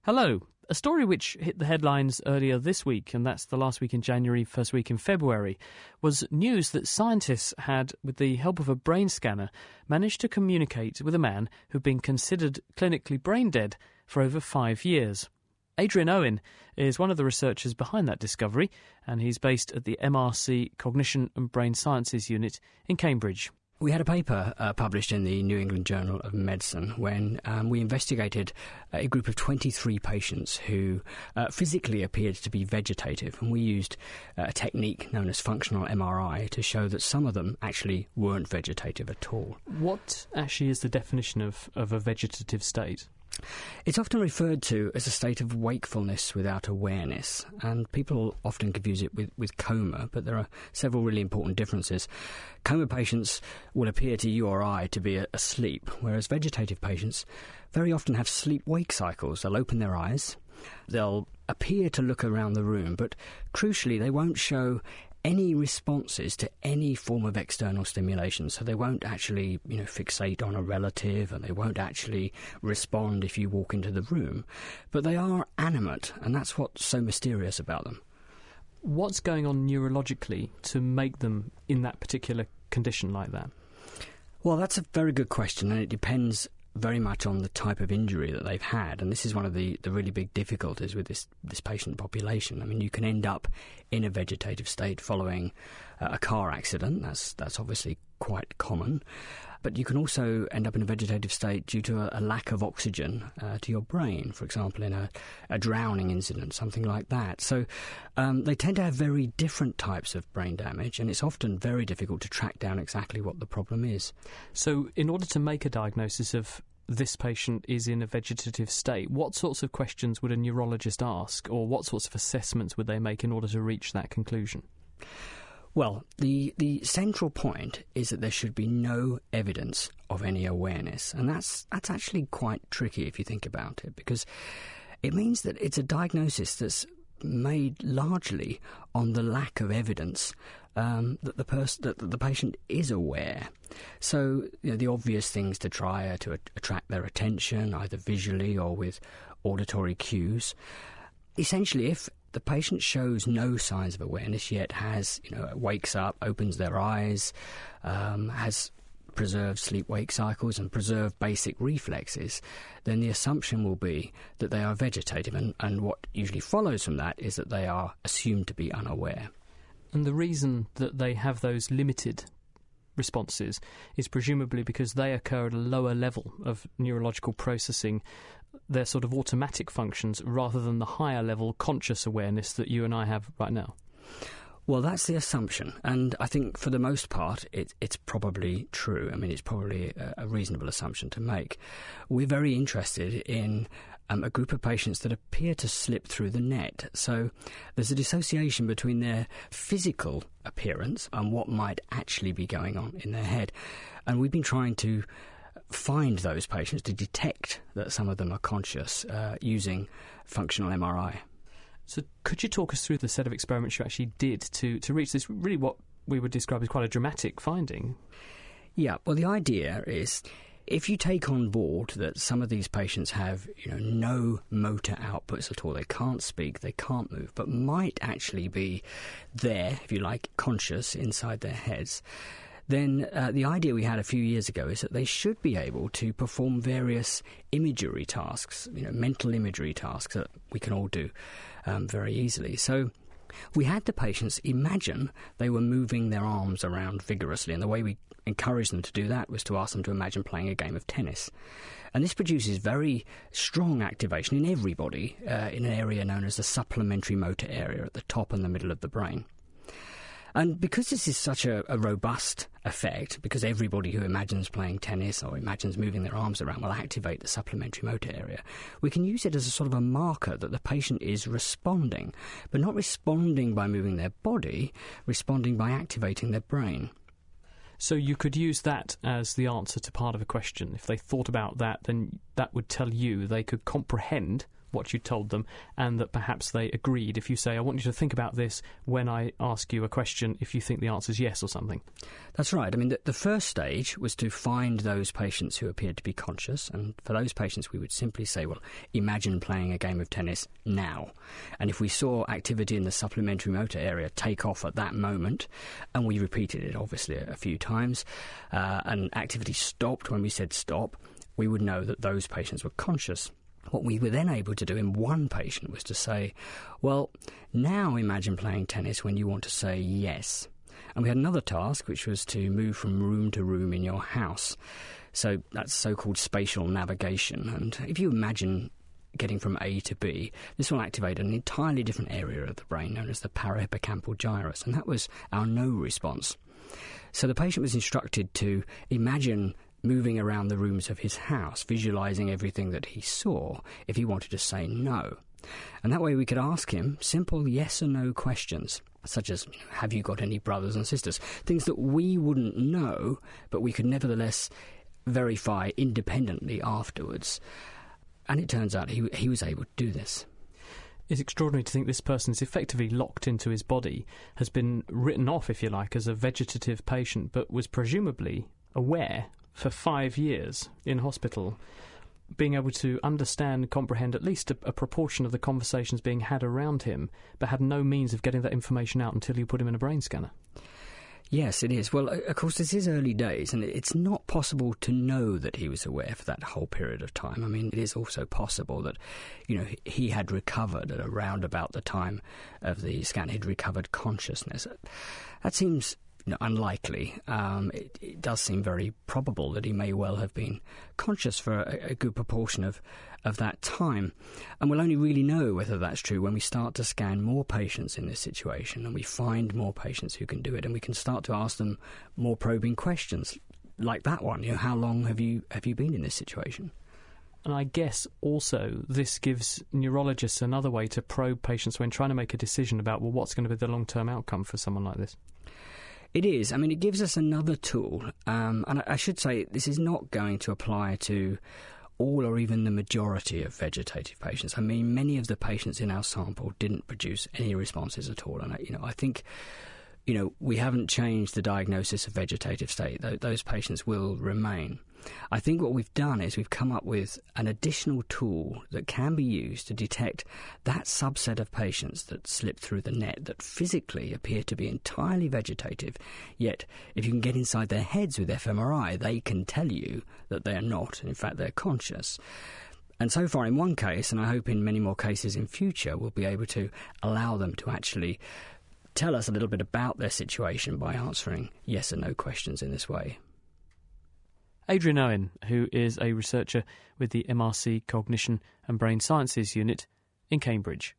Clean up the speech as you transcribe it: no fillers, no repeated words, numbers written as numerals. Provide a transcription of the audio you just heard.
Hello. A story which hit the headlines earlier this week, and that's the last week in January, first week in February, was news that scientists had, with the help of a brain scanner, managed to communicate with a man who'd been considered clinically brain dead for over 5 years. Adrian Owen is one of the researchers behind that discovery, and he's based at the MRC Cognition and Brain Sciences Unit in Cambridge. We had a paper published in the New England Journal of Medicine when we investigated a group of 23 patients who physically appeared to be vegetative, and we used a technique known as functional MRI to show that some of them actually weren't vegetative at all. What actually is the definition of a vegetative state? It's often referred to as a state of wakefulness without awareness, and people often confuse it with coma, but there are several really important differences. Coma patients will appear to you or I to be asleep, whereas vegetative patients very often have sleep-wake cycles. They'll open their eyes, they'll appear to look around the room, but crucially they won't show any responses to any form of external stimulation. So they won't actually, fixate on a relative, and they won't actually respond if you walk into the room. But they are animate, and that's what's so mysterious about them. What's going on neurologically to make them in that particular condition like that? Well, that's a very good question, and it depends very much on the type of injury that they've had, and this is one of the really big difficulties with this patient population. I mean, you can end up in a vegetative state following a car accident. That's obviously quite common, but you can also end up in a vegetative state due to a lack of oxygen to your brain, for example, in a drowning incident, something like that. So they tend to have very different types of brain damage, and it's often very difficult to track down exactly what the problem is. So in order to make a diagnosis of this patient is in a vegetative state, what sorts of questions would a neurologist ask, or what sorts of assessments would they make in order to reach that conclusion? Well, the central point is that there should be no evidence of any awareness, and that's actually quite tricky if you think about it, because it means that it's a diagnosis that's made largely on the lack of evidence that the patient is aware. So the obvious things to try are to attract their attention, either visually or with auditory cues. Essentially, if the patient shows no signs of awareness yet, wakes up, opens their eyes, has preserved sleep-wake cycles and preserved basic reflexes, then the assumption will be that they are vegetative, and what usually follows from that is that they are assumed to be unaware. And the reason that they have those limited responses is presumably because they occur at a lower level of neurological processing, their sort of automatic functions, rather than the higher level conscious awareness that you and I have right now. Well, that's the assumption, and I think for the most part it's probably true. I mean, it's probably a reasonable assumption to make. We're very interested in a group of patients that appear to slip through the net. So there's a dissociation between their physical appearance and what might actually be going on in their head. And we've been trying to find those patients to detect that some of them are conscious using functional MRI. So could you talk us through the set of experiments you actually did to reach this, really what we would describe as quite a dramatic finding? Yeah, well, the idea is, if you take on board that some of these patients have, no motor outputs at all, they can't speak, they can't move, but might actually be there, if you like, conscious inside their heads, then the idea we had a few years ago is that they should be able to perform various imagery tasks, mental imagery tasks that we can all do very easily. So we had the patients imagine they were moving their arms around vigorously, and the way we encouraged them to do that was to ask them to imagine playing a game of tennis. And this produces very strong activation in everybody in an area known as the supplementary motor area at the top and the middle of the brain. And because this is such a robust effect, because everybody who imagines playing tennis or imagines moving their arms around will activate the supplementary motor area, we can use it as a sort of a marker that the patient is responding, but not responding by moving their body, responding by activating their brain. So you could use that as the answer to part of a question. If they thought about that, then that would tell you they could comprehend what you told them, and that perhaps they agreed if you say, I want you to think about this when I ask you a question, if you think the answer is yes or something. That's right. I mean, the first stage was to find those patients who appeared to be conscious, and for those patients we would simply say, well, imagine playing a game of tennis now. And if we saw activity in the supplementary motor area take off at that moment, and we repeated it obviously a few times, and activity stopped when we said stop, we would know that those patients were conscious. What we were then able to do in one patient was to say, well, now imagine playing tennis when you want to say yes. And we had another task, which was to move from room to room in your house. So that's so-called spatial navigation. And if you imagine getting from A to B, this will activate an entirely different area of the brain known as the parahippocampal gyrus. And that was our no response. So the patient was instructed to imagine moving around the rooms of his house, visualising everything that he saw if he wanted to say no. And that way we could ask him simple yes or no questions, such as, have you got any brothers and sisters? Things that we wouldn't know, but we could nevertheless verify independently afterwards. And it turns out he was able to do this. It's extraordinary to think this person is effectively locked into his body, has been written off, if you like, as a vegetative patient, but was presumably aware for 5 years in hospital, being able to understand and comprehend at least a proportion of the conversations being had around him, but had no means of getting that information out until you put him in a brain scanner. Yes, it is. Well, of course, this is early days, and it's not possible to know that he was aware for that whole period of time. I mean, it is also possible that, he had recovered at around about the time of the scan. He'd recovered consciousness. That seems unlikely. It does seem very probable that he may well have been conscious for a good proportion of that time. And we'll only really know whether that's true when we start to scan more patients in this situation and we find more patients who can do it, and we can start to ask them more probing questions like that one. How long have you been in this situation? And I guess also this gives neurologists another way to probe patients when trying to make a decision about, well, what's going to be the long-term outcome for someone like this. It is. I mean, it gives us another tool. And I should say this is not going to apply to all or even the majority of vegetative patients. I mean, many of the patients in our sample didn't produce any responses at all. And, I think, we haven't changed the diagnosis of vegetative state. Those patients will remain. I think what we've done is we've come up with an additional tool that can be used to detect that subset of patients that slip through the net that physically appear to be entirely vegetative, yet if you can get inside their heads with fMRI, they can tell you that they are not, and in fact they're conscious. And so far in one case, and I hope in many more cases in future, we'll be able to allow them to actually tell us a little bit about their situation by answering yes or no questions in this way. Adrian Owen, who is a researcher with the MRC Cognition and Brain Sciences Unit in Cambridge.